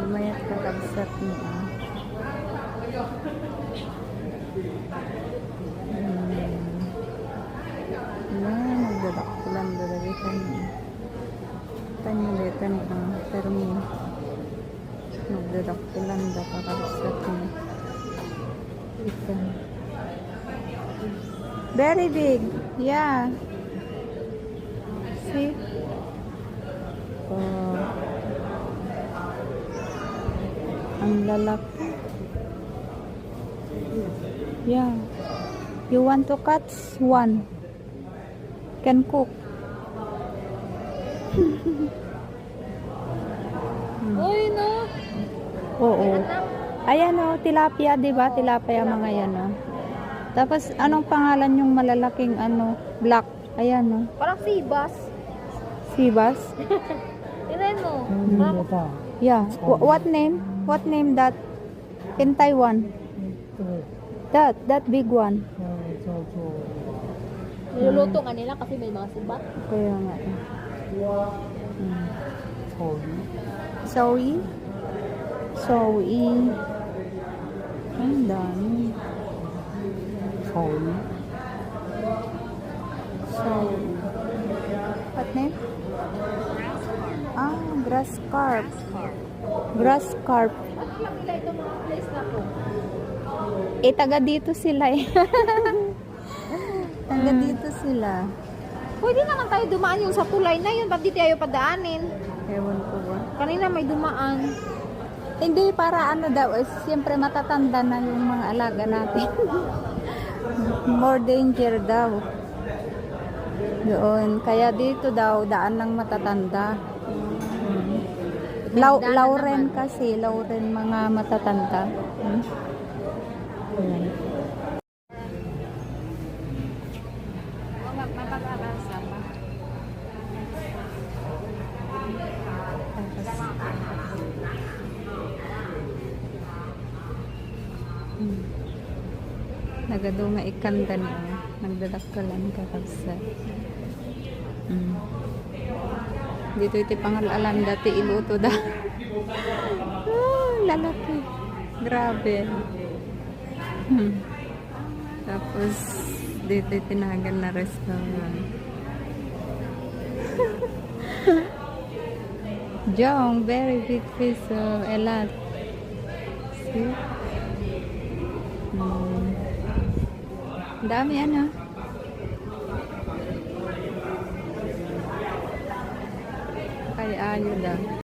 Mayat kakabsat mo. Yan, nagdadakpulan dalawi kami. Tanyo dito ni ang termi. Nagdadakpulan da kakabsat mo. Ikan. Very big. Yeah. See? Oh. Ang lalaki. Yeah. You want to catch one? Can cook. Uy, no? Oo. Ayan o, tilapia, di ba? Tilapia mga yan o. Tapos, anong pangalan yung malalaking ano, black? Ayan o. Parang sibas. Sibas? Ilan mo? Yeah. What name? What name that? In Taiwan? That big one. Niluluto nga nila kasi may mga sibat. Kaya nga. Soy? Soy. Ang dami. Soy. What name? Ah, grass carp. Grass carp. At lang nila itong mga place na po. Taga dito sila eh. Taga dito sila. Pwede naman tayo dumaan yung sa tulay na yun. Ba't di tayo padaanin? Ewan ko ba? Kanina may dumaan. Hindi, para ano daw, siyempre matatanda na yung mga alaga natin. More danger daw. Doon. Kaya dito daw, daan ng matatanda. Lauren kasi, Lauren mga matatanda. Ayan. Mapag-arasa pa. Nagado nga ikanda niya. Nagdadakalan ka kasi. Dito iti pangalalan dati iluto da. Lalaki. Grabe. Tapos dito tinagan na restaurant. Jong, very big fish. So, a lot. See? Dami ano. Kaya ayun daw.